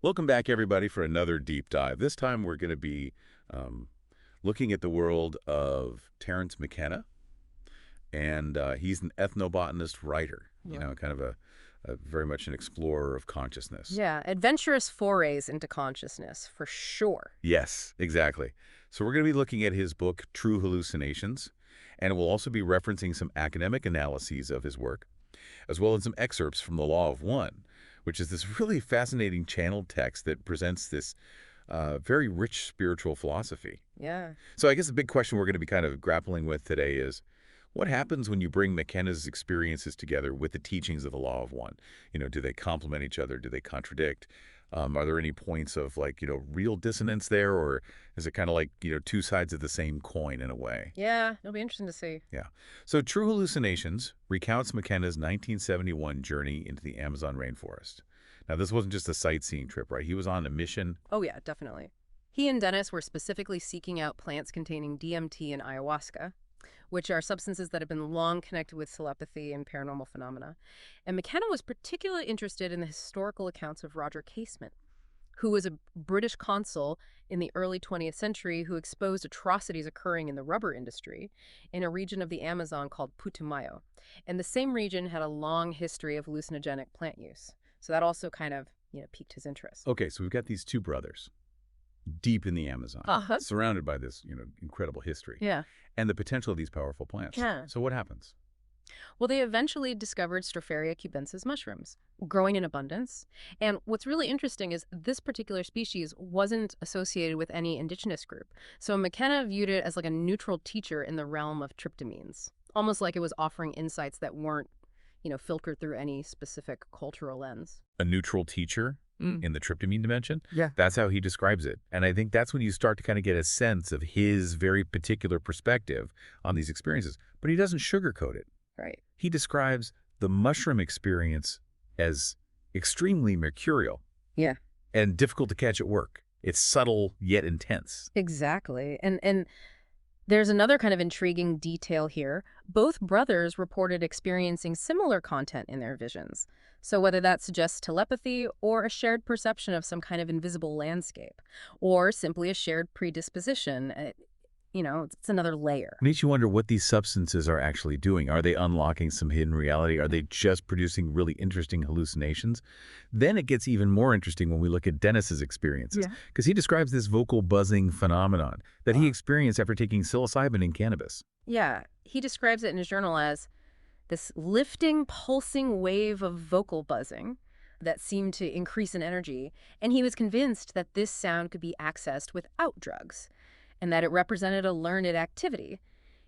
Welcome back, everybody, for another deep dive. This time we're going to be um, looking at the world of Terence McKenna, and he's an ethnobotanist writer, Right. kind of a very much an explorer of consciousness. Yeah, adventurous forays into consciousness, for sure. Yes, exactly. So we're going to be looking at his book, True Hallucinations, and we'll also be referencing some academic analyses of his work, as well as some excerpts from The Law of One, which is this really fascinating channeled text that presents this very rich spiritual philosophy. Yeah. So I guess the big question we're going to be kind of grappling with today is, what happens when you bring McKenna's experiences together with the teachings of the Law of One? Do they complement each other? Do they contradict? Are there any points of real dissonance there, or is it kind of like, two sides of the same coin in a way? Yeah, it'll be interesting to see. Yeah. So True Hallucinations recounts McKenna's 1971 journey into the Amazon rainforest. Now, this wasn't just a sightseeing trip, right? He was on a mission. Oh, yeah, definitely. He and Dennis were specifically seeking out plants containing DMT and ayahuasca, which are substances that have been long connected with telepathy and paranormal phenomena. And McKenna was particularly interested in the historical accounts of Roger Casement, who was a British consul in the early 20th century who exposed atrocities occurring in the rubber industry in a region of the Amazon called Putumayo. And the same region had a long history of hallucinogenic plant use. So that also kind of, piqued his interest. Okay, so we've got these two brothers deep in the Amazon, Uh-huh. surrounded by this, incredible history Yeah. and the potential of these powerful plants. Yeah. So what happens? Well, they eventually discovered Stropharia cubensis mushrooms, growing in abundance. And what's really interesting is this particular species wasn't associated with any indigenous group. So McKenna viewed it as like a neutral teacher in the realm of tryptamines, almost like it was offering insights that weren't, filtered through any specific cultural lens. A neutral teacher Mm. in the tryptamine dimension? Yeah. That's how he describes it. And I think that's when you start to kind of get a sense of his very particular perspective on these experiences. But he doesn't sugarcoat it. Right. He describes the mushroom experience as extremely mercurial Yeah. and difficult to catch at work. It's subtle yet intense. Exactly. And there's another kind of intriguing detail here. Both brothers reported experiencing similar content in their visions. So whether that suggests telepathy or a shared perception of some kind of invisible landscape, or simply a shared predisposition, it's another layer. Makes you wonder what these substances are actually doing. Are they unlocking some hidden reality? Are they just producing really interesting hallucinations? Then it gets even more interesting when we look at Dennis's experiences, Yeah. because he describes this vocal buzzing phenomenon that he experienced after taking psilocybin and cannabis. Yeah, he describes it in his journal as this lifting, pulsing wave of vocal buzzing that seemed to increase in energy, and he was convinced that this sound could be accessed without drugs, and that it represented a learned activity.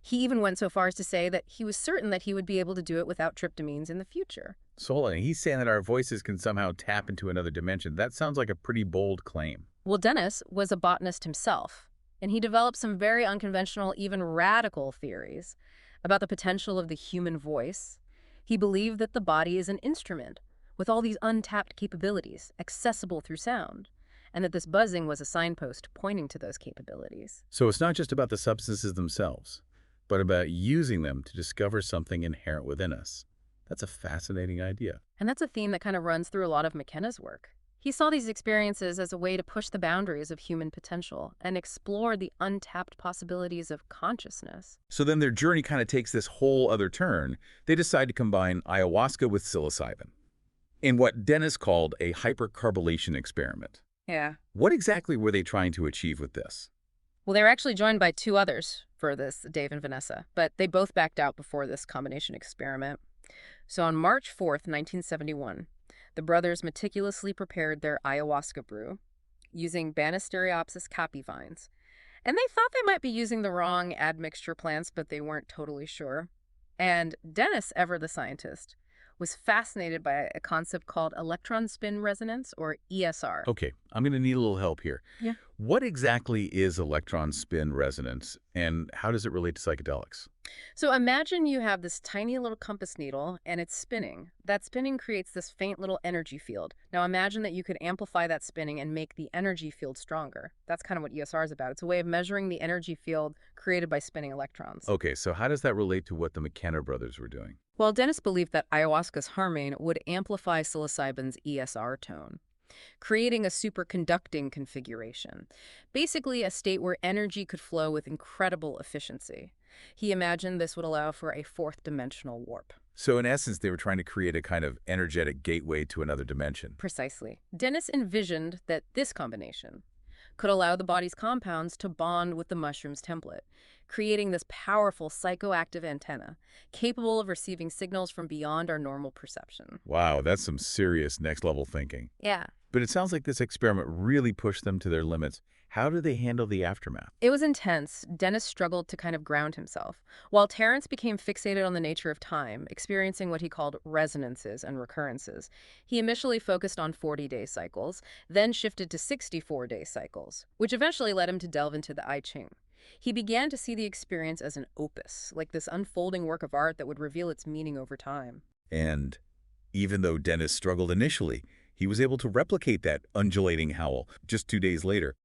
He even went so far as to say that he was certain that he would be able to do it without tryptamines in the future. So hold on, he's saying that our voices can somehow tap into another dimension. That sounds like a pretty bold claim. Well, Dennis was a botanist himself, and he developed some very unconventional, even radical theories about the potential of the human voice. He believed that the body is an instrument with all these untapped capabilities, accessible through sound, and that this buzzing was a signpost pointing to those capabilities. So it's not just about the substances themselves, but about using them to discover something inherent within us. That's a fascinating idea. And that's a theme that kind of runs through a lot of McKenna's work. He saw these experiences as a way to push the boundaries of human potential and explore the untapped possibilities of consciousness. So then their journey kind of takes this whole other turn. They decide to combine ayahuasca with psilocybin in what Dennis called a hypercarbylation experiment. Yeah. What exactly were they trying to achieve with this? Well, they were actually joined by two others for this, Dave and Vanessa, but they both backed out before this combination experiment. So on March 4th, 1971, the brothers meticulously prepared their ayahuasca brew using Banisteriopsis caapi vines. And they thought they might be using the wrong admixture plants, but they weren't totally sure. And Dennis, ever the scientist, was fascinated by a concept called electron spin resonance, or ESR. Okay, I'm going to need a little help here. Yeah. What exactly is electron spin resonance, and how does it relate to psychedelics? So imagine you have this tiny little compass needle and it's spinning. That spinning creates this faint little energy field. Now imagine that you could amplify that spinning and make the energy field stronger. That's kind of what ESR is about. It's a way of measuring the energy field created by spinning electrons. Okay, so how does that relate to what the McKenna brothers were doing? Well, Dennis believed that ayahuasca's harmine would amplify psilocybin's ESR tone. creating a superconducting configuration, basically a state where energy could flow with incredible efficiency. He imagined this would allow for a fourth-dimensional warp. So in essence, they were trying to create a kind of energetic gateway to another dimension. Precisely. Dennis envisioned that this combination could allow the body's compounds to bond with the mushroom's template, creating this powerful psychoactive antenna capable of receiving signals from beyond our normal perception. Wow, that's some serious next-level thinking. Yeah. But it sounds like this experiment really pushed them to their limits. How do they handle the aftermath? It was intense. Dennis struggled to kind of ground himself, while Terence became fixated on the nature of time, experiencing what he called resonances and recurrences. He initially focused on 40-day cycles, then shifted to 64-day cycles, which eventually led him to delve into the I Ching. He began to see the experience as an opus, like this unfolding work of art that would reveal its meaning over time. And even though Dennis struggled initially, he was able to replicate that undulating howl just 2 days later.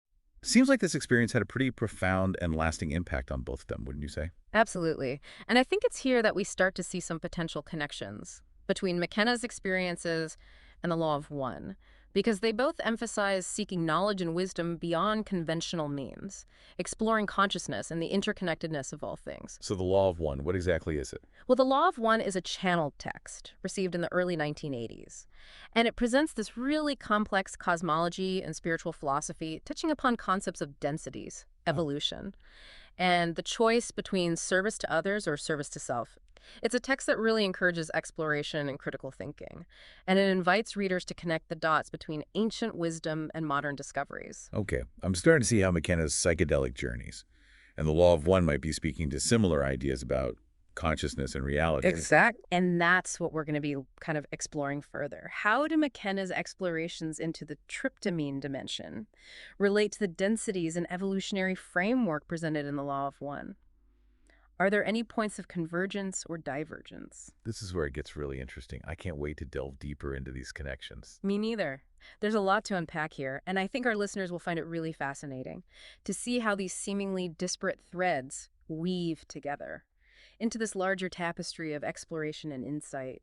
Seems like this experience had a pretty profound and lasting impact on both of them, wouldn't you say? Absolutely. And I think it's here that we start to see some potential connections between McKenna's experiences and the Law of One, because they both emphasize seeking knowledge and wisdom beyond conventional means, exploring consciousness and the interconnectedness of all things. So the Law of One, what exactly is it? Well, the Law of One is a channeled text received in the early 1980s, and it presents this really complex cosmology and spiritual philosophy touching upon concepts of densities, Oh. evolution, and the choice between service to others or service to self. It's a text that really encourages exploration and critical thinking, and it invites readers to connect the dots between ancient wisdom and modern discoveries. Okay, I'm starting to see how McKenna's psychedelic journeys and the Law of One might be speaking to similar ideas about consciousness and reality. Exact. And that's what we're going to be kind of exploring further. How do McKenna's explorations into the tryptamine dimension relate to the densities and evolutionary framework presented in the Law of One? Are there any points of convergence or divergence? This is where it gets really interesting. I can't wait to delve deeper into these connections. Me neither. There's a lot to unpack here, and I think our listeners will find it really fascinating to see how these seemingly disparate threads weave together into this larger tapestry of exploration and insight.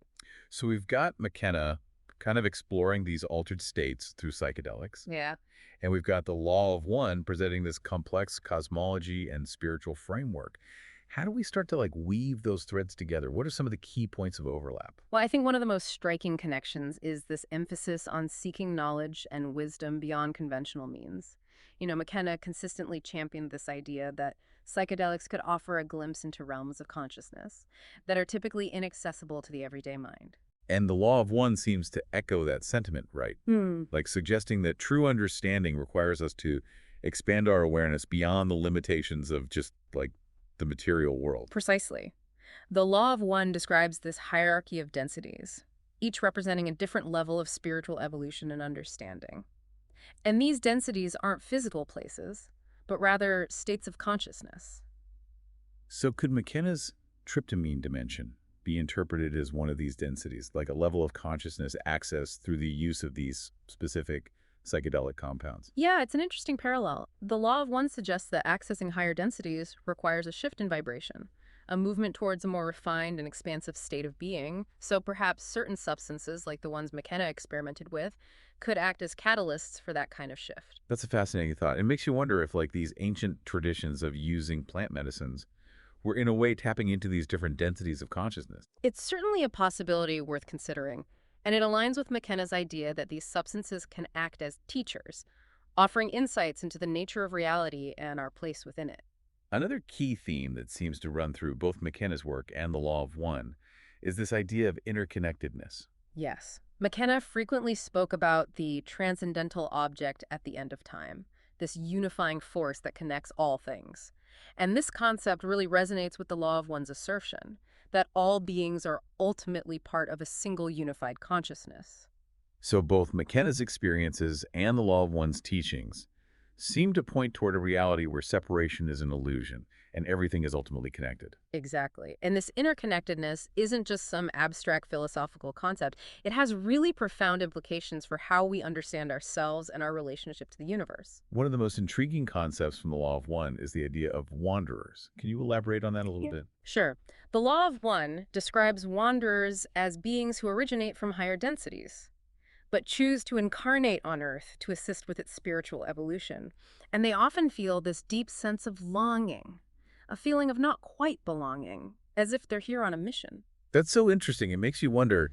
So we've got McKenna kind of exploring these altered states through psychedelics, Yeah. and we've got the Law of One presenting this complex cosmology and spiritual framework. How do we start to weave those threads together? What are some of the key points of overlap? Well, I think one of the most striking connections is this emphasis on seeking knowledge and wisdom beyond conventional means. McKenna consistently championed this idea that psychedelics could offer a glimpse into realms of consciousness that are typically inaccessible to the everyday mind. And the Law of One seems to echo that sentiment, right? Hmm. Like suggesting that true understanding requires us to expand our awareness beyond the limitations of just the material world. Precisely. The Law of One describes this hierarchy of densities, each representing a different level of spiritual evolution and understanding. And these densities aren't physical places, but rather states of consciousness. So could McKenna's tryptamine dimension be interpreted as one of these densities, like a level of consciousness accessed through the use of these specific psychedelic compounds? Yeah, it's an interesting parallel. The Law of One suggests that accessing higher densities requires a shift in vibration, a movement towards a more refined and expansive state of being. So perhaps certain substances, like the ones McKenna experimented with, could act as catalysts for that kind of shift. That's a fascinating thought. It makes you wonder if these ancient traditions of using plant medicines were in a way tapping into these different densities of consciousness. It's certainly a possibility worth considering, and it aligns with McKenna's idea that these substances can act as teachers, offering insights into the nature of reality and our place within it. Another key theme that seems to run through both McKenna's work and the Law of One is this idea of interconnectedness. Yes. McKenna frequently spoke about the transcendental object at the end of time, this unifying force that connects all things. And this concept really resonates with the Law of One's assertion that all beings are ultimately part of a single unified consciousness. So both McKenna's experiences and the Law of One's teachings seem to point toward a reality where separation is an illusion and everything is ultimately connected. Exactly. And this interconnectedness isn't just some abstract philosophical concept. It has really profound implications for how we understand ourselves and our relationship to the universe. One of the most intriguing concepts from the Law of One is the idea of wanderers. Can you elaborate on that a little bit? Sure. The Law of One describes wanderers as beings who originate from higher densities. but choose to incarnate on Earth to assist with its spiritual evolution. And they often feel this deep sense of longing, a feeling of not quite belonging, as if they're here on a mission. That's so interesting. It makes you wonder,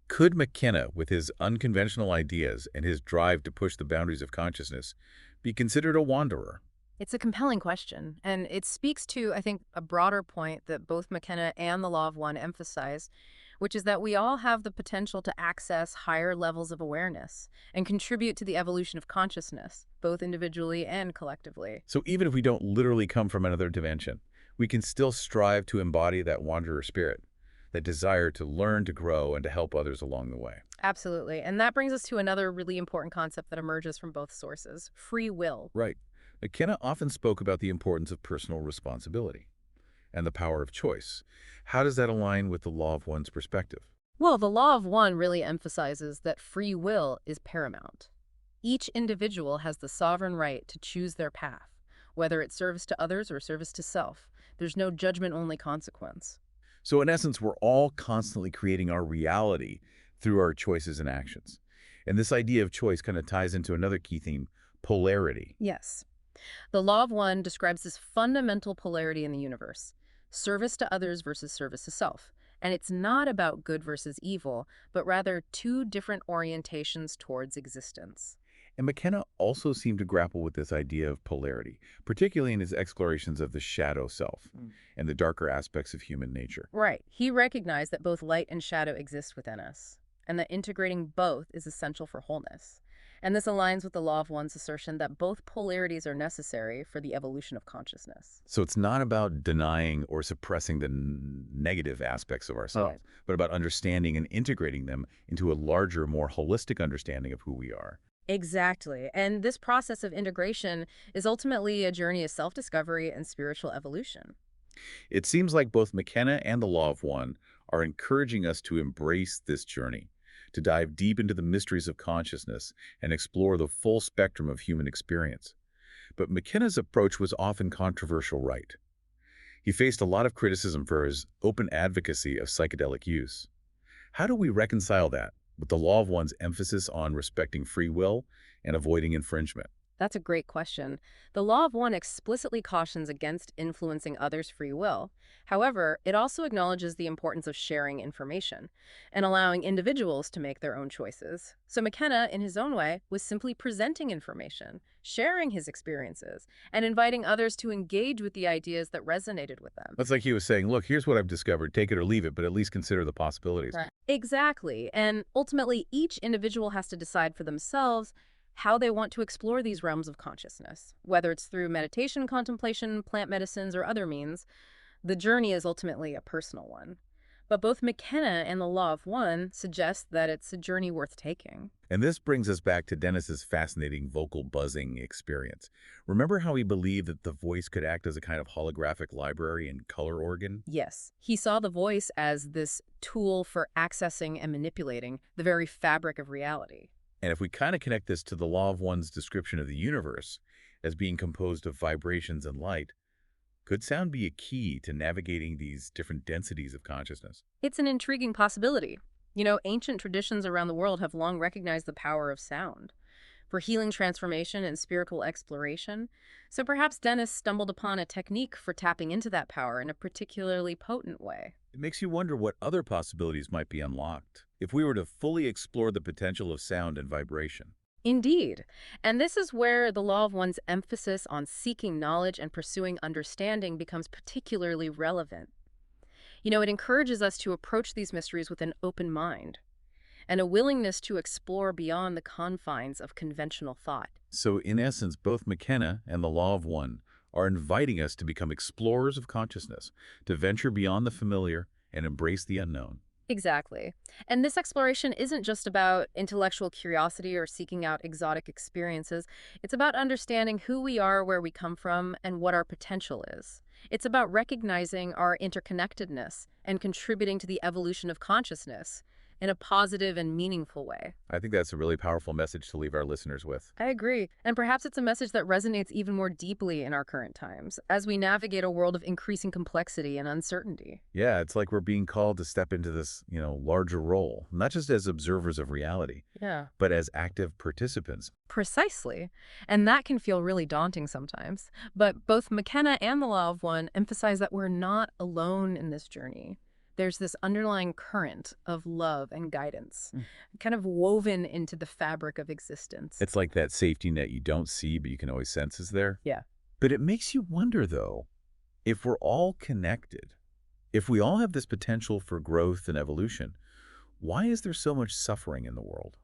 could McKenna, with his unconventional ideas and his drive to push the boundaries of consciousness, be considered a wanderer? It's a compelling question, and it speaks to, I think, a broader point that both McKenna and the Law of One emphasize, which is that we all have the potential to access higher levels of awareness and contribute to the evolution of consciousness, both individually and collectively. So even if we don't literally come from another dimension, we can still strive to embody that wanderer spirit, that desire to learn, to grow, and to help others along the way. Absolutely. And that brings us to another really important concept that emerges from both sources: free will. Right. McKenna often spoke about the importance of personal responsibility and the power of choice. How does that align with the law of one's perspective? Well, the Law of One really emphasizes that free will is paramount. Each individual has the sovereign right to choose their path, whether it's service to others or service to self. There's no judgment-only consequence. So in essence, we're all constantly creating our reality through our choices and actions. And this idea of choice kind of ties into another key theme, polarity. Yes. The Law of One describes this fundamental polarity in the universe: service to others versus service to self. And it's not about good versus evil, but rather two different orientations towards existence. And McKenna also seemed to grapple with this idea of polarity, particularly in his explorations of the shadow self and the darker aspects of human nature. Right. He recognized that both light and shadow exist within us, and that integrating both is essential for wholeness. And this aligns with the Law of One's assertion that both polarities are necessary for the evolution of consciousness. So it's not about denying or suppressing the negative aspects of ourselves, Right. but about understanding and integrating them into a larger, more holistic understanding of who we are. Exactly. And this process of integration is ultimately a journey of self-discovery and spiritual evolution. It seems like both McKenna and the Law of One are encouraging us to embrace this journey, to dive deep into the mysteries of consciousness and explore the full spectrum of human experience. But McKenna's approach was often controversial, right? He faced a lot of criticism for his open advocacy of psychedelic use. How do we reconcile that with the Law of One's emphasis on respecting free will and avoiding infringement? That's a great question. The Law of One explicitly cautions against influencing others' free will. However, it also acknowledges the importance of sharing information and allowing individuals to make their own choices. So McKenna, in his own way, was simply presenting information, sharing his experiences, and inviting others to engage with the ideas that resonated with them. That's like he was saying, look, here's what I've discovered, take it or leave it, but at least consider the possibilities. Right. Exactly. And ultimately, each individual has to decide for themselves how they want to explore these realms of consciousness. Whether it's through meditation, contemplation, plant medicines, or other means, the journey is ultimately a personal one. But both McKenna and the Law of One suggest that it's a journey worth taking. And this brings us back to Dennis's fascinating vocal buzzing experience. Remember how he believed that the voice could act as a kind of holographic library and color organ? Yes, he saw the voice as this tool for accessing and manipulating the very fabric of reality. And if we kind of connect this to the Law of One's description of the universe as being composed of vibrations and light, could sound be a key to navigating these different densities of consciousness? It's an intriguing possibility. You know, ancient traditions around the world have long recognized the power of sound for healing transformation and spiritual exploration. So perhaps Dennis stumbled upon a technique for tapping into that power in a particularly potent way. It makes you wonder what other possibilities might be unlocked if we were to fully explore the potential of sound and vibration. Indeed. And this is where the Law of One's emphasis on seeking knowledge and pursuing understanding becomes particularly relevant. You know, it encourages us to approach these mysteries with an open mind and a willingness to explore beyond the confines of conventional thought. So in essence, both McKenna and the Law of One are inviting us to become explorers of consciousness, to venture beyond the familiar and embrace the unknown. Exactly. And this exploration isn't just about intellectual curiosity or seeking out exotic experiences. It's about understanding who we are, where we come from, and what our potential is. It's about recognizing our interconnectedness and contributing to the evolution of consciousness. in a positive and meaningful way. I think that's a really powerful message to leave our listeners with. I agree. And perhaps it's a message that resonates even more deeply in our current times as we navigate a world of increasing complexity and uncertainty. Yeah, it's like we're being called to step into this, larger role, not just as observers of reality, Yeah. but as active participants. Precisely. And that can feel really daunting sometimes. But both McKenna and the Law of One emphasize that we're not alone in this journey. There's this underlying current of love and guidance, Mm. kind of woven into the fabric of existence. It's like that safety net you don't see, but you can always sense is there. Yeah. But it makes you wonder, though, if we're all connected, if we all have this potential for growth and evolution, why is there so much suffering in the world?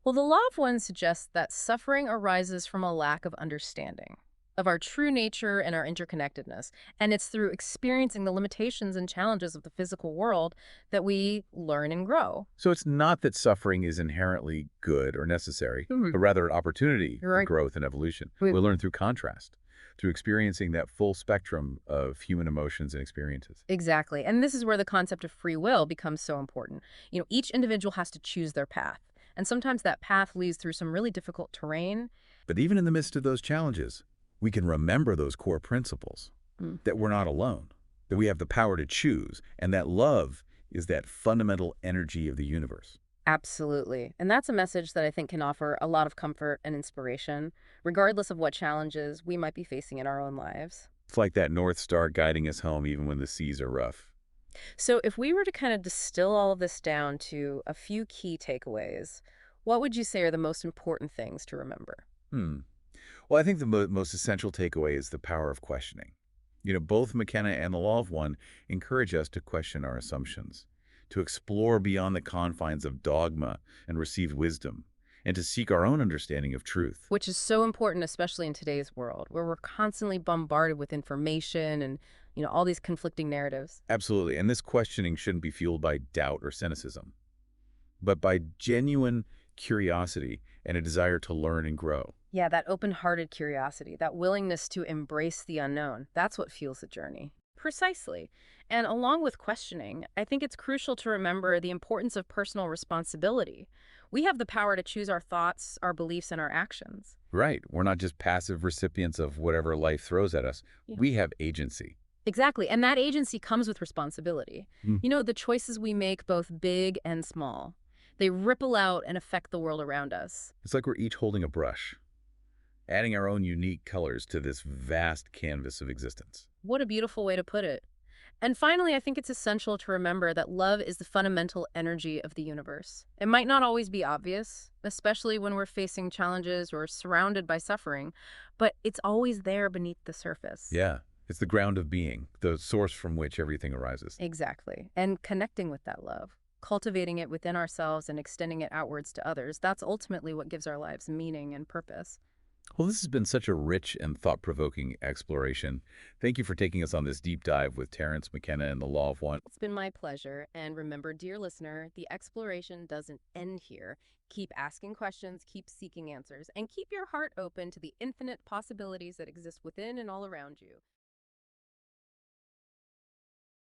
Well, the Law of One suggests that suffering arises from a lack of understanding of our true nature and our interconnectedness. And it's through experiencing the limitations and challenges of the physical world that we learn and grow. So it's not that suffering is inherently good or necessary, Mhm. but rather an opportunity You're for right. growth and evolution. We- We learn through contrast, through experiencing that full spectrum of human emotions and experiences. Exactly. And this is where the concept of free will becomes so important. Each individual has to choose their path. And sometimes that path leads through some really difficult terrain. But even in the midst of those challenges, we can remember those core principles, Mm. that we're not alone, that we have the power to choose, and that love is that fundamental energy of the universe. Absolutely. And that's a message that I think can offer a lot of comfort and inspiration, regardless of what challenges we might be facing in our own lives. It's like that North Star guiding us home even when the seas are rough. So, if we were to kind of distill all of this down to a few key takeaways, what would you say are the most important things to remember? Hmm. Well, I think the most essential takeaway is the power of questioning. Both McKenna and the Law of One encourage us to question our assumptions, to explore beyond the confines of dogma and receive wisdom, and to seek our own understanding of truth. Which is so important, especially in today's world, where we're constantly bombarded with information and, all these conflicting narratives. Absolutely. And this questioning shouldn't be fueled by doubt or cynicism, but by genuine curiosity and a desire to learn and grow. Yeah, that open-hearted curiosity, that willingness to embrace the unknown, that's what fuels the journey. Precisely. And along with questioning, I think it's crucial to remember the importance of personal responsibility. We have the power to choose our thoughts, our beliefs, and our actions. Right. We're not just passive recipients of whatever life throws at us. Yeah. We have agency. Exactly. And that agency comes with responsibility. Mm. The choices we make, both big and small, they ripple out and affect the world around us. It's like we're each holding a brush, adding our own unique colors to this vast canvas of existence. What a beautiful way to put it. And finally, I think it's essential to remember that love is the fundamental energy of the universe. It might not always be obvious, especially when we're facing challenges or surrounded by suffering, but it's always there beneath the surface. Yeah. It's the ground of being, the source from which everything arises. Exactly. And connecting with that love, cultivating it within ourselves and extending it outwards to others, that's ultimately what gives our lives meaning and purpose. Well, this has been such a rich and thought-provoking exploration. Thank you for taking us on this deep dive with Terence, McKenna, and the Law of One. It's been my pleasure. And remember, dear listener, the exploration doesn't end here. Keep asking questions, keep seeking answers, and keep your heart open to the infinite possibilities that exist within and all around you.